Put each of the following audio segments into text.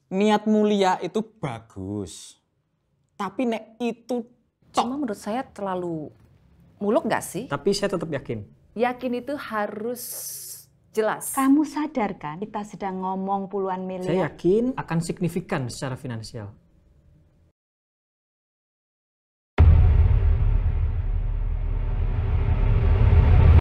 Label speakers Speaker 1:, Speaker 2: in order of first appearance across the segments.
Speaker 1: niat mulia itu bagus. Tapi nek itu
Speaker 2: Cuma menurut saya terlalu muluk nggak sih?
Speaker 3: Tapi saya tetap yakin.
Speaker 2: Yakin itu harus jelas.
Speaker 4: Kamu sadar kan kita sedang ngomong puluhan
Speaker 3: Saya
Speaker 4: miliar?
Speaker 3: yakin akan signifikan secara finansial.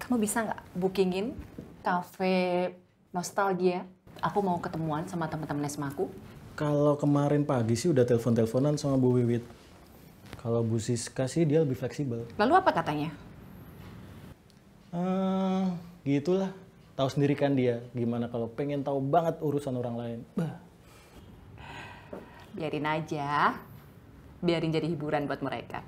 Speaker 2: Kamu bisa nggak bookingin cafe nostalgia? Aku mau ketemuan sama teman-teman SMA aku.
Speaker 5: Kalau kemarin pagi sih udah telepon-teleponan sama Bu Wiwit. Kalau Bu Siska sih dia lebih fleksibel.
Speaker 2: Lalu apa katanya?
Speaker 5: Gitulah. Tahu sendiri kan dia gimana kalau pengen tahu banget urusan orang lain. Bah.
Speaker 2: Biarin aja. Biarin jadi hiburan buat mereka.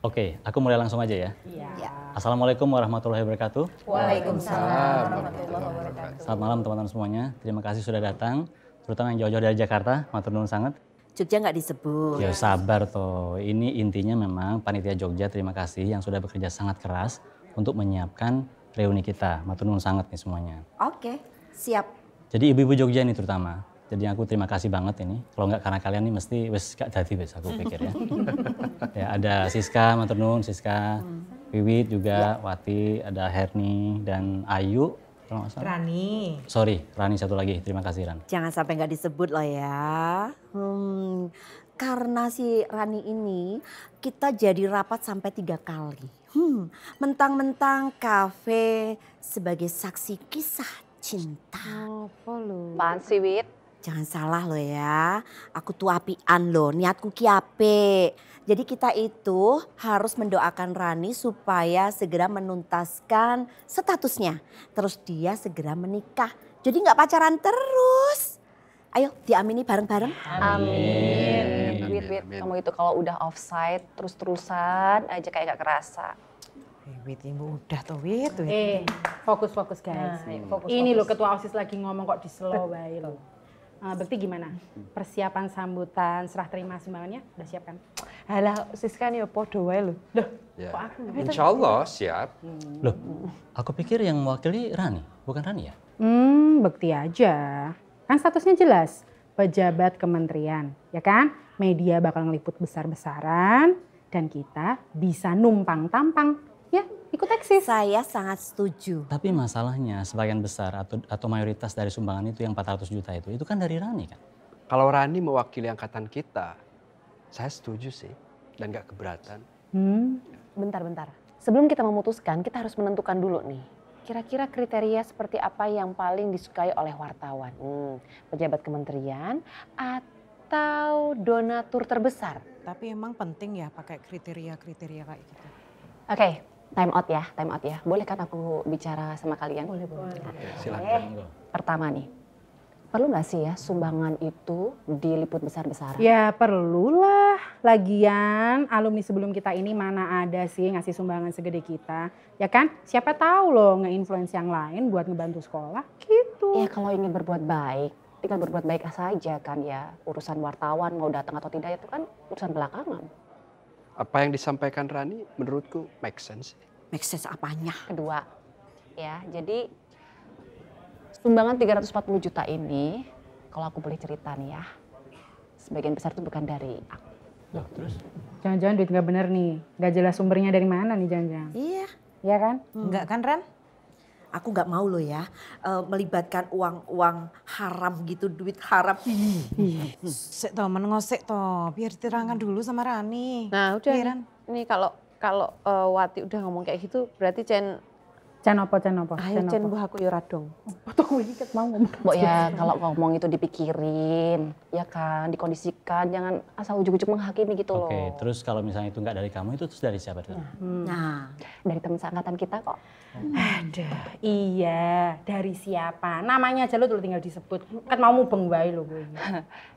Speaker 6: Oke, aku mulai langsung aja ya.
Speaker 2: Iya.
Speaker 6: Assalamualaikum warahmatullahi wabarakatuh.
Speaker 2: Waalaikumsalam warahmatullahi wabarakatuh.
Speaker 6: Selamat malam teman-teman semuanya. Terima kasih sudah datang, terutama yang jauh-jauh dari Jakarta. Matur nuwun sangat.
Speaker 7: Jogja nggak disebut.
Speaker 6: Ya sabar toh. Ini intinya memang panitia Jogja terima kasih yang sudah bekerja sangat keras untuk menyiapkan reuni kita. Matur nuwun sangat nih semuanya.
Speaker 7: Oke, siap.
Speaker 6: Jadi ibu-ibu Jogja ini terutama. Jadi aku terima kasih banget ini. Kalau nggak karena kalian nih mesti wes gak jadi wes aku pikir ya. Ya ada Siska, matur nuwun Siska, Wiwit juga, Wati, ada Herni dan Ayu. Kalau nggak salah.
Speaker 8: Rani.
Speaker 6: Sorry, Rani satu lagi. Terima kasih Ran.
Speaker 7: Jangan sampai nggak disebut loh ya. Karena si Rani ini kita jadi rapat sampai 3 kali. Mentang-mentang kafe sebagai saksi kisah cinta.
Speaker 4: Apa lo?
Speaker 2: Apaan sih, Wit?
Speaker 7: Jangan salah loh ya, aku tuh apian loh, niatku ki ape. Jadi kita itu harus mendoakan Rani supaya segera menuntaskan statusnya. Terus dia segera menikah, jadi nggak pacaran terus. Ayo diamini bareng-bareng.
Speaker 2: Amin. Wit, kamu itu kalau udah offside terus-terusan aja kayak gak kerasa.
Speaker 8: Wit, ibu udah tuh Wit.
Speaker 4: Fokus guys. Ini loh ketua OSIS lagi ngomong kok di slow wae lo. Bekti gimana? Persiapan sambutan serah terima sumbangannya udah siap kan?
Speaker 8: Halah, Siska nih ya podo wae lho.
Speaker 4: Loh,
Speaker 9: Ya.
Speaker 4: kok aku?
Speaker 9: Insya Allah siap.
Speaker 6: Loh, aku pikir yang mewakili Rani, bukan Rani ya?
Speaker 4: Bekti aja. Kan statusnya jelas, pejabat kementerian, ya kan? Media bakal ngeliput besar-besaran dan kita bisa numpang tampang. Ya, ikut eksis.
Speaker 7: Saya sangat setuju.
Speaker 6: Tapi masalahnya sebagian besar atau mayoritas dari sumbangan itu yang 400 juta itu kan dari Rani kan?
Speaker 9: Kalau Rani mewakili angkatan kita, saya setuju sih dan gak keberatan.
Speaker 10: Bentar. Sebelum kita memutuskan, kita harus menentukan dulu nih. Kira-kira kriteria seperti apa yang paling disukai oleh wartawan? Pejabat kementerian atau donatur terbesar?
Speaker 8: Tapi emang penting ya pakai kriteria-kriteria kayak gitu.
Speaker 10: Oke, time out ya. Boleh kan aku bicara sama kalian? Boleh.
Speaker 9: Silakan.
Speaker 10: Pertama nih, perlu nggak sih ya sumbangan itu diliput besar-besaran?
Speaker 4: Ya perlulah. Lagian alumni sebelum kita ini mana ada sih ngasih sumbangan segede kita. Ya kan? Siapa tahu loh nge-influence yang lain buat ngebantu sekolah gitu.
Speaker 10: Ya kalau ingin berbuat baik, tinggal berbuat baik saja kan ya. Urusan wartawan mau datang atau tidak itu kan urusan belakangan.
Speaker 9: Apa yang disampaikan Rani menurutku make sense.
Speaker 7: Make sense apanya?
Speaker 10: Kedua, ya jadi sumbangan 340 juta ini, kalau aku boleh cerita nih ya, sebagian besar itu bukan dari aku.
Speaker 6: Loh, terus?
Speaker 4: Jangan-jangan duit nggak bener nih. Nggak jelas sumbernya dari mana nih jangan-jangan.
Speaker 7: Iya.
Speaker 4: Iya kan?
Speaker 8: Enggak kan Ran?
Speaker 7: Aku nggak mau loh ya melibatkan uang haram gitu, duit haram.
Speaker 8: Sik toh, menengosek toh, biar diterangkan dulu sama Rani.
Speaker 11: Nah udah
Speaker 8: Iya,
Speaker 11: nih,
Speaker 8: Ran.
Speaker 11: ini kalau Wati udah ngomong kayak gitu berarti
Speaker 4: Can apa?
Speaker 11: ayo Cen buah aku yura dong.
Speaker 4: Tuh ini mau ngomong.
Speaker 10: Mbok ya kalau ngomong itu dipikirin, ya kan, dikondisikan, jangan asal ujuk-ujuk menghakimi gitu loh.
Speaker 6: Oke, terus kalau misalnya itu nggak dari kamu itu terus dari siapa tuh?
Speaker 7: Nah,
Speaker 10: Dari teman seangkatan kita kok.
Speaker 4: Aduh, iya. Dari siapa? Namanya aja lo tuh tinggal disebut. Kan mau mubeng wae lo gue.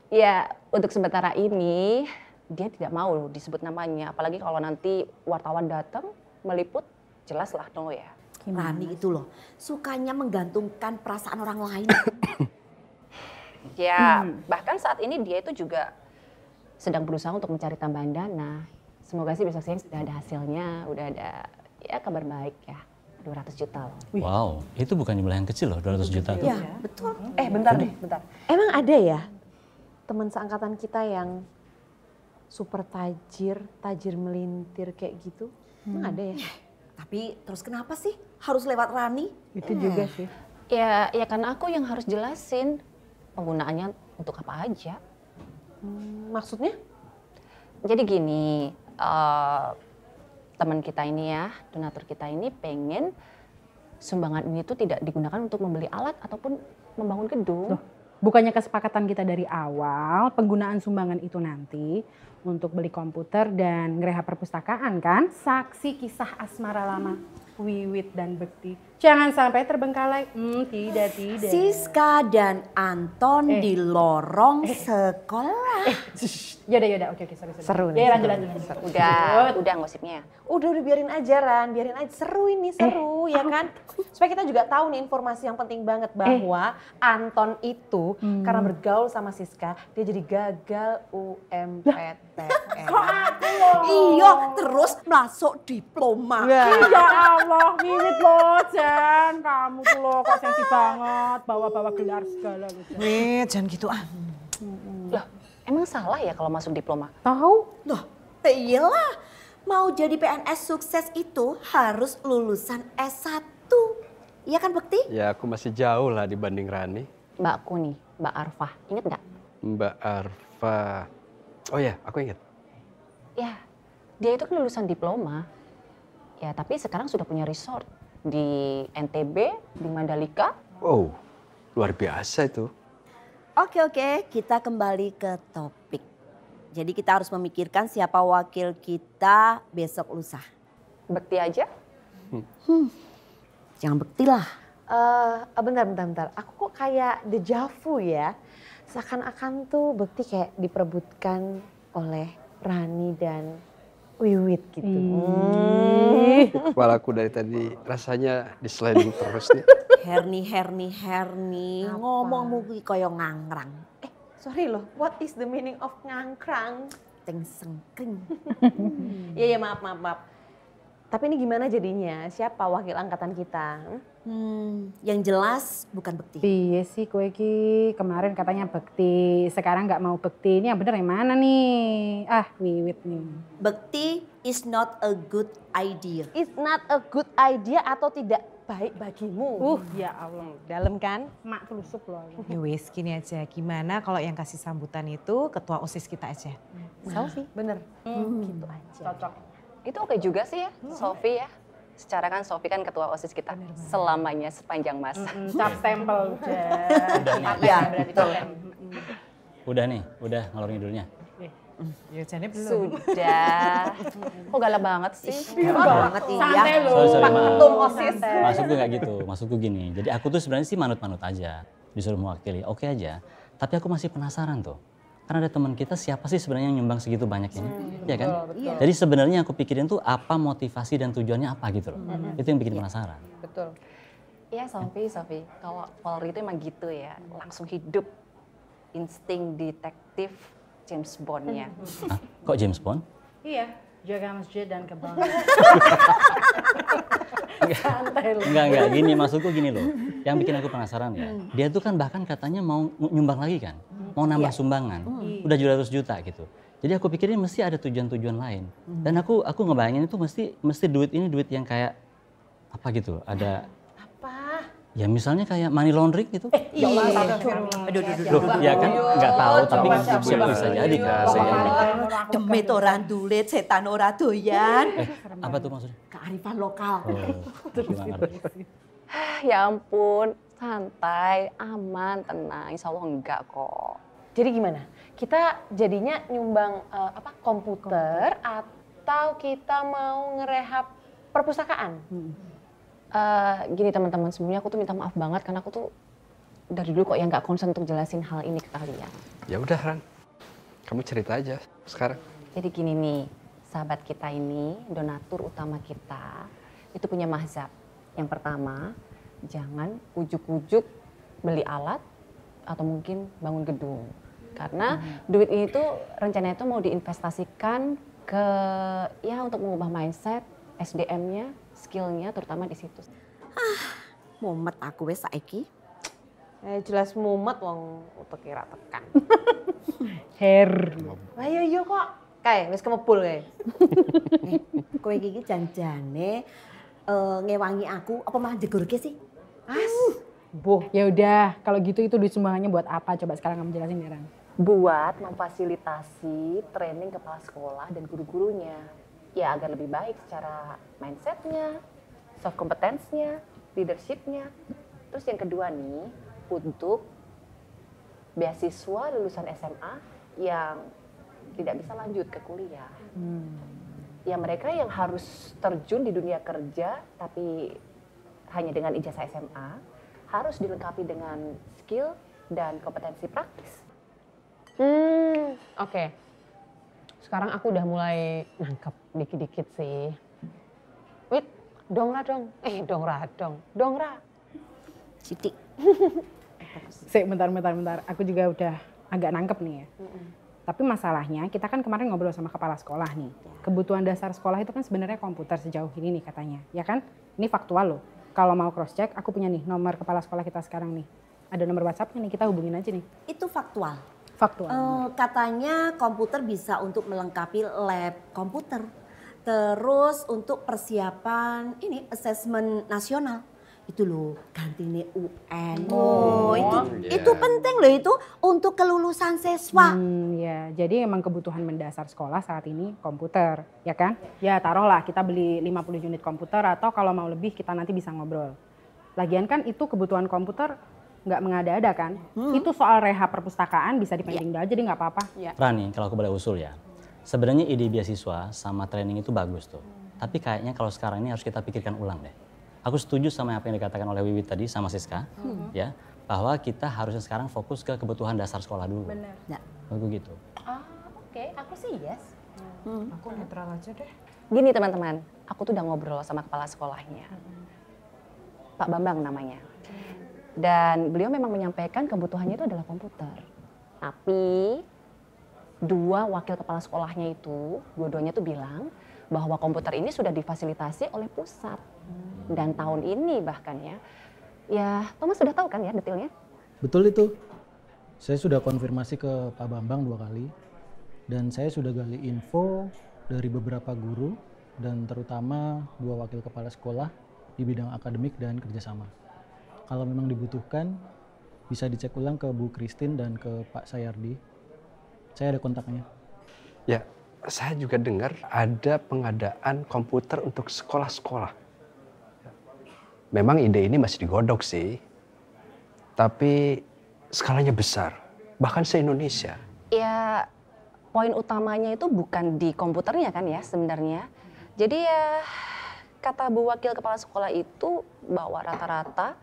Speaker 10: Ya untuk sementara ini dia tidak mau disebut namanya, apalagi kalau nanti wartawan datang meliput, jelas lah no ya.
Speaker 7: Rani itu loh sukanya menggantungkan perasaan orang lain.
Speaker 10: Ya bahkan saat ini dia itu juga sedang berusaha untuk mencari tambahan dana. Semoga sih besok siang sudah ada hasilnya, udah ada ya kabar baik ya. 200 juta loh.
Speaker 6: Wow, itu bukan jumlah yang kecil loh, 200 juta tuh.
Speaker 7: Ya betul.
Speaker 10: Bentar deh, bentar.
Speaker 11: Emang ada ya? teman seangkatan kita yang super tajir, tajir melintir kayak gitu? Emang ada ya?
Speaker 7: Tapi terus kenapa sih harus lewat Rani?
Speaker 11: Itu juga sih.
Speaker 2: Ya karena aku yang harus jelasin penggunaannya untuk apa aja.
Speaker 11: Maksudnya?
Speaker 2: Jadi gini, teman kita ini ya, donatur kita ini pengen sumbangan ini tuh tidak digunakan untuk membeli alat ataupun membangun gedung.
Speaker 4: Loh, bukannya kesepakatan kita dari awal penggunaan sumbangan itu nanti untuk beli komputer dan ngerehab perpustakaan kan? Saksi kisah asmara lama Wiwit dan Bekti. Jangan sampai terbengkalai. Tidak.
Speaker 7: Siska dan Anton di lorong sekolah.
Speaker 4: Yaudah, oke, sorry.
Speaker 11: Seru nih.
Speaker 4: Ya, lanjut.
Speaker 2: Udah gosipnya.
Speaker 11: Udah biarin aja Ran, biarin aja. Seru ini, seru ya kan? Supaya kita juga tahu nih informasi yang penting banget bahwa Anton itu karena bergaul sama Siska, dia jadi gagal UMPTN.
Speaker 4: Kok aku loh?
Speaker 7: Iya, terus masuk diploma.
Speaker 4: Ya Allah, Wiwit loh, Jan. Kamu tuh loh kok sensi banget, bawa-bawa gelar segala loh, Jan.
Speaker 8: Wih, jangan gitu ah.
Speaker 2: Loh, emang salah ya kalau masuk diploma?
Speaker 4: Tahu?
Speaker 7: Loh, iyalah. Mau jadi PNS sukses itu harus lulusan S1. Iya kan Bekti?
Speaker 9: Ya aku masih jauh lah dibanding Rani.
Speaker 2: Mbakku nih, Mbak Arfah, inget nggak?
Speaker 9: Mbak Arfa. Oh ya, aku ingat.
Speaker 2: Ya, dia itu kan lulusan diploma. Ya, tapi sekarang sudah punya resort di NTB, di Mandalika.
Speaker 9: Wow, luar biasa itu.
Speaker 7: Oke, kita kembali ke topik. Jadi kita harus memikirkan siapa wakil kita besok lusa.
Speaker 2: Bekti aja?
Speaker 7: Jangan Bekti lah.
Speaker 11: Bentar. Aku kok kayak dejavu ya. Seakan-akan tuh Bekti kayak diperebutkan oleh Rani dan Wiwit gitu.
Speaker 9: Kepalaku dari tadi rasanya di sliding terus nih.
Speaker 7: Herni. Ngomong mugi koyo ngangrang.
Speaker 11: Sorry loh, what is the meaning of ngangkrang?
Speaker 7: Tengsengkring.
Speaker 11: Iya, maaf. Tapi ini gimana jadinya? Siapa wakil angkatan kita?
Speaker 7: Yang jelas bukan Bekti.
Speaker 4: Iya sih kowe iki kemarin katanya Bekti, sekarang nggak mau Bekti. Ini yang bener yang mana nih? Wiwit nih.
Speaker 7: Bekti is not a good idea.
Speaker 11: It's not a good idea atau tidak baik bagimu.
Speaker 4: Ya Allah.
Speaker 11: Dalam kan?
Speaker 4: Mak telusuk loh.
Speaker 8: Ya wes gini aja, gimana kalau yang kasih sambutan itu ketua OSIS kita aja?
Speaker 11: Sofi, bener. Gitu aja.
Speaker 4: Cocok.
Speaker 2: Itu oke juga sih ya, Sofi ya. Secara kan Sofi kan ketua OSIS kita selamanya sepanjang masa.
Speaker 4: Cap stempel udah.
Speaker 7: Ya,
Speaker 6: Udah ngalor ngidulnya.
Speaker 8: Ya jane belum.
Speaker 2: Sudah. Kok galak banget sih?
Speaker 7: Banget
Speaker 4: Santai
Speaker 7: iya.
Speaker 4: loh.
Speaker 6: Sorry, maaf.
Speaker 11: Ketum OSIS.
Speaker 6: Maksudku nggak gitu, maksudku gini. Jadi aku tuh sebenarnya sih manut-manut aja, disuruh mewakili, oke aja. Tapi aku masih penasaran tuh, karena ada teman kita siapa sih sebenarnya yang nyumbang segitu banyaknya, ya kan?
Speaker 7: Iya.
Speaker 6: Jadi sebenarnya aku pikirin tuh apa motivasi dan tujuannya apa gitu loh. Itu yang bikin penasaran.
Speaker 11: Betul.
Speaker 2: Iya Sofi. Kalau Polri itu emang gitu ya, langsung hidup insting detektif James Bond-nya.
Speaker 6: Hah? Kok James Bond?
Speaker 4: Iya, jaga masjid dan kebang.
Speaker 6: Enggak, gini maksudku gini loh. Yang bikin aku penasaran ya. Dia tuh kan bahkan katanya mau nyumbang lagi kan. Mau nambah sumbangan. Udah 700 juta gitu. Jadi aku pikirin mesti ada tujuan-tujuan lain. Dan aku ngebayangin itu mesti duit ini duit yang kayak apa gitu. Ada
Speaker 11: Apa?
Speaker 6: ya misalnya kayak money laundering gitu.
Speaker 4: Ya Allah,
Speaker 6: Loh, ya kan nggak tahu tapi siapa bisa jadi kan.
Speaker 7: Demit orang dulit, setan ora doyan.
Speaker 6: Apa tuh maksudnya?
Speaker 7: Kearifan lokal.
Speaker 6: Gimana ngerti.
Speaker 2: Ya ampun, santai, aman, tenang. Insya Allah enggak kok.
Speaker 11: Jadi gimana? Kita jadinya nyumbang komputer atau kita mau ngerehab perpustakaan?
Speaker 2: Gini teman-teman, sebenarnya aku tuh minta maaf banget karena aku tuh dari dulu kok yang nggak konsen untuk jelasin hal ini ke kalian.
Speaker 9: Ya udah Ran, kamu cerita aja sekarang.
Speaker 2: Jadi gini nih, sahabat kita ini, donatur utama kita, itu punya mazhab. Yang pertama, jangan ujuk-ujuk beli alat atau mungkin bangun gedung. Karena duit ini tuh rencananya tuh mau diinvestasikan ke ya untuk mengubah mindset, SDM-nya, skill-nya terutama di situ.
Speaker 7: Mumet aku wes saiki.
Speaker 11: Jelas mumet wong utek kira tekan. Ayo yo kok. Kae wis kemebul kae.
Speaker 7: Kowe iki janjane ngewangi aku apa malah jegurke sih?
Speaker 4: Boh, ya udah kalau gitu itu duit sumbangannya buat apa? Coba sekarang kamu jelasin ya, Ran.
Speaker 10: Buat memfasilitasi training kepala sekolah dan guru-gurunya. Ya agar lebih baik secara mindsetnya, soft competence-nya, leadership-nya. Terus yang kedua nih, untuk beasiswa lulusan SMA yang tidak bisa lanjut ke kuliah. Ya mereka yang harus terjun di dunia kerja tapi hanya dengan ijazah SMA harus dilengkapi dengan skill dan kompetensi praktis.
Speaker 11: Oke. Sekarang aku udah mulai nangkep dikit-dikit sih. Wait, dongra dong. Dongra.
Speaker 7: Sidik.
Speaker 4: Bentar. Aku juga udah agak nangkep nih ya. Tapi masalahnya kita kan kemarin ngobrol sama kepala sekolah nih. Kebutuhan dasar sekolah itu kan sebenarnya komputer sejauh ini nih katanya. Ya kan? Ini faktual loh. Kalau mau cross check, aku punya nih nomor kepala sekolah kita sekarang nih. Ada nomor WhatsApp-nya nih, kita hubungin aja nih.
Speaker 7: Itu faktual. Katanya komputer bisa untuk melengkapi lab komputer. Terus untuk persiapan ini assessment nasional. Itu loh, ganti nih UN. Itu penting loh itu untuk kelulusan siswa.
Speaker 4: Ya, jadi emang kebutuhan mendasar sekolah saat ini komputer, ya kan? Ya taruhlah kita beli 50 unit komputer atau kalau mau lebih kita nanti bisa ngobrol. Lagian kan itu kebutuhan komputer nggak mengada-ada kan? Itu soal rehab perpustakaan bisa dipending aja jadi nggak apa-apa.
Speaker 6: Rani, kalau aku boleh usul ya. Sebenarnya ide beasiswa sama training itu bagus tuh. Tapi kayaknya kalau sekarang ini harus kita pikirkan ulang deh. Aku setuju sama apa yang dikatakan oleh Wiwit tadi sama Siska, ya, bahwa kita harusnya sekarang fokus ke kebutuhan dasar sekolah dulu.
Speaker 11: Benar.
Speaker 6: Begitu.
Speaker 10: Oke, aku sih yes.
Speaker 11: Aku netral aja deh.
Speaker 10: Gini teman-teman, aku tuh udah ngobrol sama kepala sekolahnya. Pak Bambang namanya. Dan beliau memang menyampaikan kebutuhannya itu adalah komputer. Tapi dua wakil kepala sekolahnya itu, dua-duanya tuh bilang bahwa komputer ini sudah difasilitasi oleh pusat. Dan tahun ini bahkan ya Thomas sudah tahu kan ya detailnya?
Speaker 5: Betul itu. Saya sudah konfirmasi ke Pak Bambang 2 kali. Dan saya sudah gali info dari beberapa guru dan terutama 2 wakil kepala sekolah di bidang akademik dan kerjasama. Kalau memang dibutuhkan, bisa dicek ulang ke Bu Christine dan ke Pak Sayardi. Saya ada kontaknya.
Speaker 9: Ya, saya juga dengar ada pengadaan komputer untuk sekolah-sekolah. Memang ide ini masih digodok sih, tapi skalanya besar, bahkan se-Indonesia.
Speaker 10: Ya poin utamanya itu bukan di komputernya kan ya sebenarnya. Jadi ya kata Bu Wakil Kepala Sekolah itu bahwa rata-rata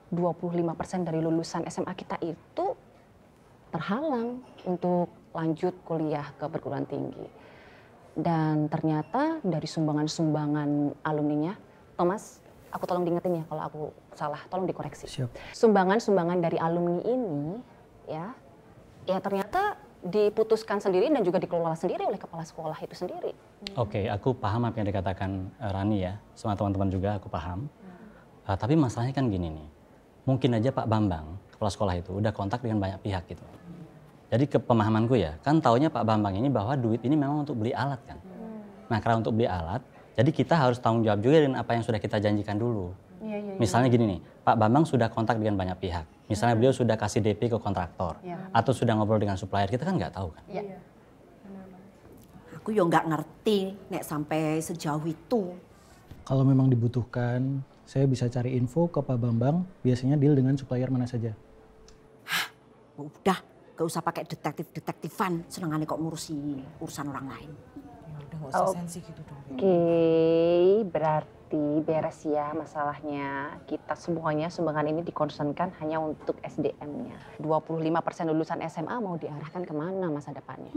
Speaker 10: 25% dari lulusan SMA kita itu terhalang untuk lanjut kuliah ke perguruan tinggi. Dan ternyata dari sumbangan-sumbangan alumninya, Thomas, aku tolong diingetin ya kalau aku salah, tolong dikoreksi.
Speaker 5: Siap.
Speaker 10: Sumbangan-sumbangan dari alumni ini ya ternyata diputuskan sendiri dan juga dikelola sendiri oleh kepala sekolah itu sendiri.
Speaker 6: Oke, aku paham apa yang dikatakan Rani ya, sama teman-teman juga aku paham. Tapi masalahnya kan gini nih, mungkin aja Pak Bambang, kepala sekolah itu udah kontak dengan banyak pihak gitu. Jadi kepemahamanku ya, kan taunya Pak Bambang ini bahwa duit ini memang untuk beli alat kan. Nah karena untuk beli alat, jadi kita harus tanggung jawab juga dengan apa yang sudah kita janjikan dulu. Misalnya gini nih, Pak Bambang sudah kontak dengan banyak pihak. Misalnya beliau sudah kasih DP ke kontraktor. Atau sudah ngobrol dengan supplier, kita kan nggak tahu kan.
Speaker 7: Aku ya nggak ngerti nek sampai sejauh itu.
Speaker 5: Kalau memang dibutuhkan, saya bisa cari info ke Pak Bambang, biasanya deal dengan supplier mana saja.
Speaker 7: Udah, gak usah pakai detektif-detektifan, senengannya kok ngurusi urusan orang lain.
Speaker 8: Nggak usah sensi gitu dong.
Speaker 10: Oke, berarti beres ya masalahnya. Kita semuanya sumbangan ini dikonsenkan hanya untuk SDM-nya. 25% lulusan SMA mau diarahkan kemana masa depannya?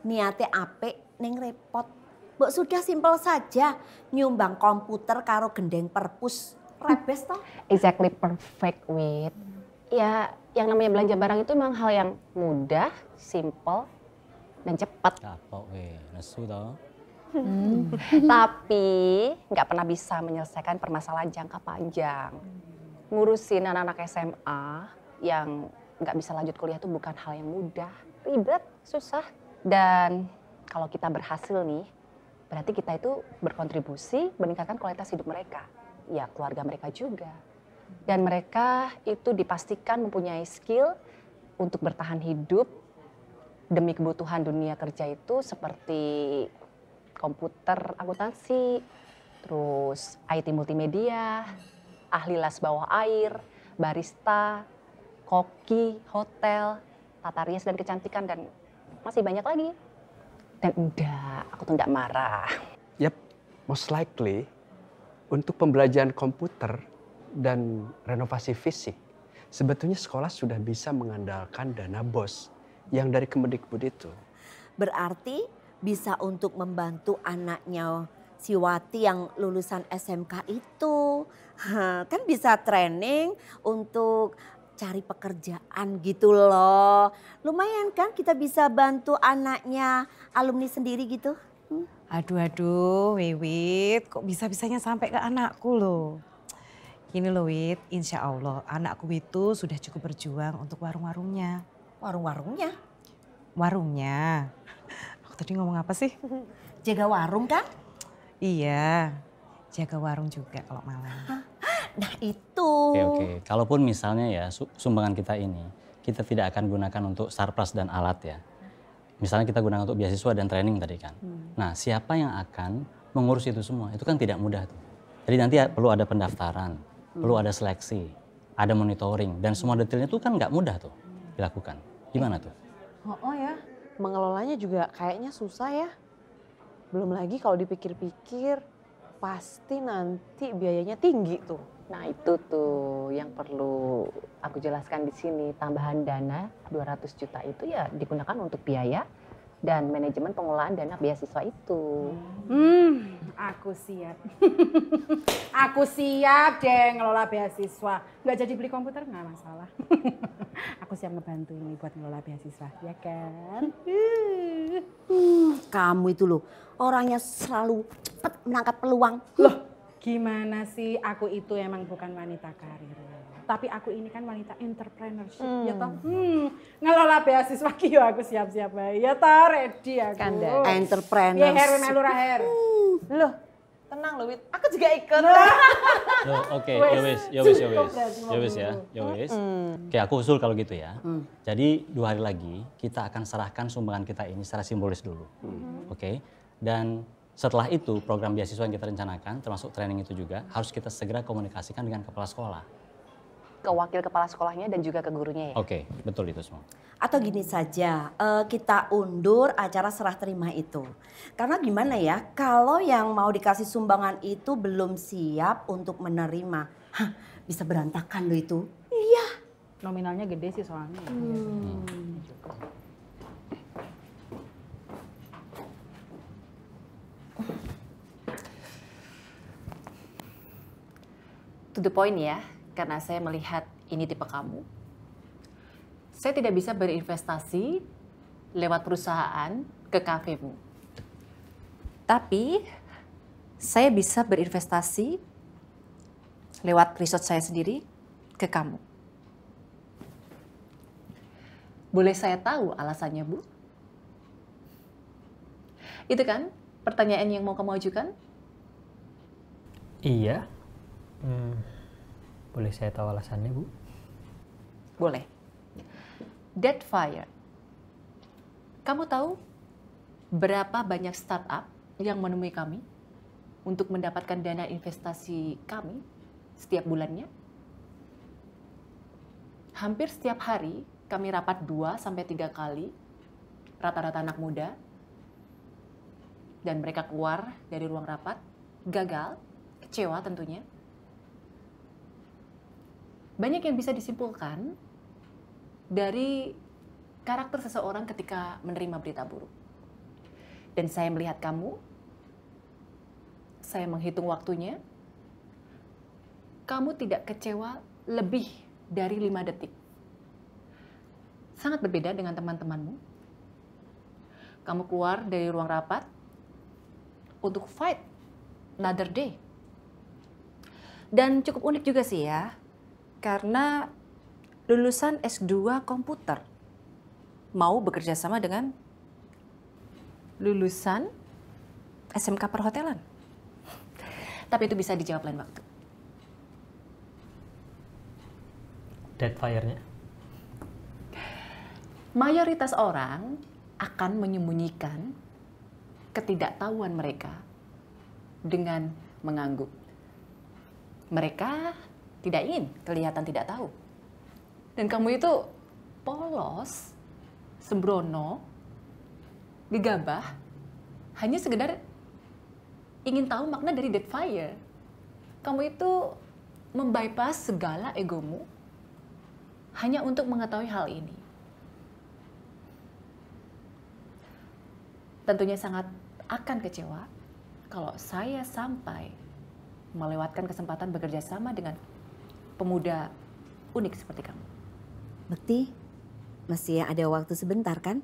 Speaker 7: Niate apik ning repot. Mbok sudah simpel saja nyumbang komputer karo gendeng perpus. Rebes toh?
Speaker 10: Exactly perfect with. Ya, yang namanya belanja barang itu memang hal yang mudah, simple, dan cepat.
Speaker 6: Kapok nesu toh.
Speaker 10: Tapi nggak pernah bisa menyelesaikan permasalahan jangka panjang. Ngurusin anak-anak SMA
Speaker 2: yang nggak bisa lanjut kuliah itu bukan hal yang mudah, ribet, susah. Dan kalau kita berhasil nih, berarti kita itu berkontribusi meningkatkan kualitas hidup mereka. Ya, keluarga mereka juga. Dan mereka itu dipastikan mempunyai skill untuk bertahan hidup demi kebutuhan dunia kerja itu seperti komputer akuntansi, terus IT multimedia, ahli las bawah air, barista, koki, hotel, tata rias dan kecantikan, dan masih banyak lagi. Dan enggak, aku tuh enggak marah.
Speaker 9: Yap, most likely untuk pembelajaran komputer dan renovasi fisik, sebetulnya sekolah sudah bisa mengandalkan dana BOS yang dari Kemendikbud itu.
Speaker 7: Berarti bisa untuk membantu anaknya si Wati yang lulusan SMK itu. Kan bisa training untuk cari pekerjaan gitu loh. Lumayan kan kita bisa bantu anaknya alumni sendiri gitu.
Speaker 8: Aduh, Wiwit, kok bisa-bisanya sampai ke anakku loh. Gini loh Wit, insya Allah anakku itu sudah cukup berjuang untuk warung-warungnya.
Speaker 7: Warung-warungnya?
Speaker 8: Warungnya. Aku tadi ngomong apa sih?
Speaker 7: Jaga warung kan?
Speaker 8: Iya, jaga warung juga kalau malam.
Speaker 7: Nah itu.
Speaker 6: Oke. Kalaupun misalnya ya sumbangan kita ini, kita tidak akan gunakan untuk sarpras dan alat ya. Misalnya kita gunakan untuk beasiswa dan training tadi kan. Nah, siapa yang akan mengurus itu semua? Itu kan tidak mudah tuh. Jadi nanti perlu ada pendaftaran, perlu ada seleksi, ada monitoring, dan semua detailnya itu kan nggak mudah tuh dilakukan. Gimana tuh?
Speaker 11: Oh ya, mengelolanya juga kayaknya susah ya. Belum lagi kalau dipikir-pikir, pasti nanti biayanya tinggi tuh.
Speaker 2: Nah itu tuh yang perlu aku jelaskan di sini. Tambahan dana 200 juta itu ya digunakan untuk biaya dan manajemen pengelolaan dana beasiswa itu.
Speaker 4: Aku siap. Aku siap deh ngelola beasiswa. Nggak jadi beli komputer nggak masalah. Aku siap ngebantu ini buat ngelola beasiswa, ya kan?
Speaker 7: Kamu itu loh orangnya selalu cepat menangkap peluang.
Speaker 4: Loh, gimana sih? Aku itu emang bukan wanita karir. Tapi aku ini kan wanita entrepreneurship, ya toh. Ngelola beasiswa ki yo aku siap-siap bae. Ya toh, ready aku.
Speaker 7: Entrepreneur.
Speaker 4: Ya her melu raher.
Speaker 11: Loh, tenang loh Wit, aku juga ikut.
Speaker 6: Oke, ya wis ya. Oke, aku usul kalau gitu ya. Jadi 2 hari lagi kita akan serahkan sumbangan kita ini secara simbolis dulu. Oke. Dan setelah itu program beasiswa yang kita rencanakan termasuk training itu juga harus kita segera komunikasikan dengan kepala sekolah.
Speaker 2: Ke wakil kepala sekolahnya dan juga ke gurunya ya.
Speaker 6: Oke, betul itu semua.
Speaker 7: Atau gini saja, kita undur acara serah terima itu. Karena gimana ya, kalau yang mau dikasih sumbangan itu belum siap untuk menerima, bisa berantakan loh itu. Iya.
Speaker 4: Nominalnya gede sih soalnya.
Speaker 2: To the point ya, karena saya melihat ini tipe kamu. Saya tidak bisa berinvestasi lewat perusahaan ke kafemu. Tapi saya bisa berinvestasi lewat resort saya sendiri ke kamu. Boleh saya tahu alasannya, Bu? Itu kan pertanyaan yang mau kamu ajukan?
Speaker 3: Iya. Boleh saya tahu alasannya, Bu?
Speaker 2: Boleh. Deadfire. Kamu tahu berapa banyak startup yang menemui kami untuk mendapatkan dana investasi kami setiap bulannya? Hampir setiap hari kami rapat 2-3 kali, rata-rata anak muda, dan mereka keluar dari ruang rapat, gagal, kecewa tentunya. Banyak yang bisa disimpulkan dari karakter seseorang ketika menerima berita buruk. Dan saya melihat kamu, saya menghitung waktunya, kamu tidak kecewa lebih dari 5 detik. Sangat berbeda dengan teman-temanmu. Kamu keluar dari ruang rapat untuk fight another day. Dan cukup unik juga sih ya, karena
Speaker 12: lulusan S2 komputer. Mau bekerja sama dengan lulusan SMK perhotelan. Tapi itu bisa dijawab lain waktu.
Speaker 3: Deadfire-nya.
Speaker 12: Mayoritas orang akan menyembunyikan ketidaktahuan mereka dengan mengangguk. Mereka tidak ingin kelihatan tidak tahu. Dan kamu itu polos, sembrono, gegabah, hanya sekedar ingin tahu makna dari Deadfire. Kamu itu membypass segala egomu hanya untuk mengetahui hal ini. Tentunya sangat akan kecewa kalau saya sampai melewatkan kesempatan bekerja sama dengan pemuda unik seperti kamu.
Speaker 7: Bekti, masih ada waktu sebentar kan?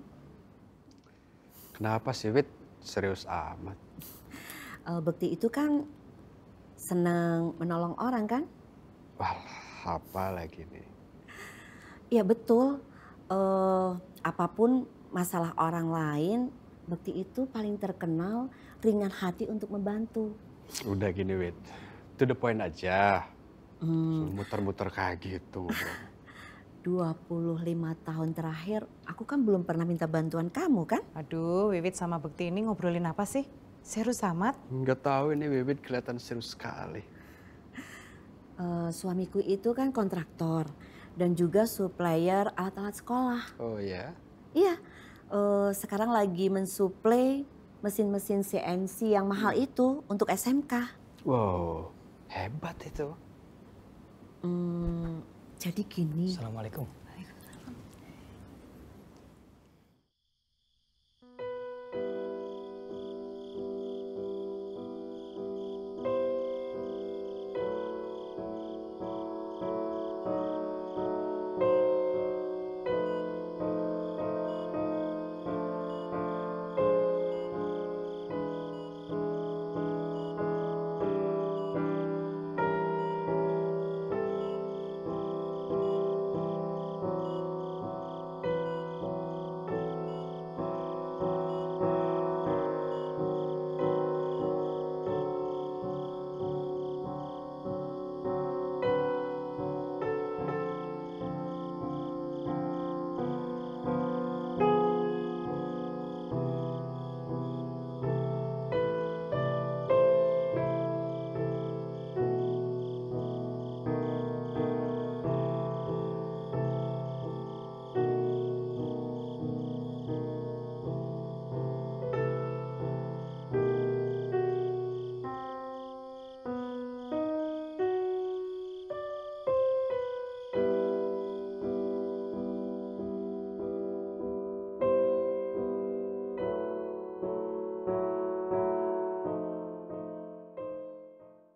Speaker 9: Kenapa sih, Wit? Serius amat.
Speaker 7: Bekti itu kan senang menolong orang kan?
Speaker 9: Wah, apa lagi nih?
Speaker 7: Iya betul. Apapun masalah orang lain, Bekti itu paling terkenal ringan hati untuk membantu.
Speaker 9: Udah gini, Wit. To the point aja. Muter-muter kayak gitu.
Speaker 7: 25 tahun terakhir, aku kan belum pernah minta bantuan kamu kan?
Speaker 8: Aduh, Wiwit sama Bekti ini ngobrolin apa sih? Serius amat?
Speaker 9: Nggak tahu ini Wiwit kelihatan serius sekali.
Speaker 7: Suamiku itu kan kontraktor dan juga supplier alat-alat sekolah.
Speaker 9: Oh ya?
Speaker 7: Iya, sekarang lagi mensuplai mesin-mesin CNC yang mahal itu untuk SMK.
Speaker 9: Wow, hebat itu.
Speaker 7: Jadi gini.
Speaker 3: Assalamualaikum.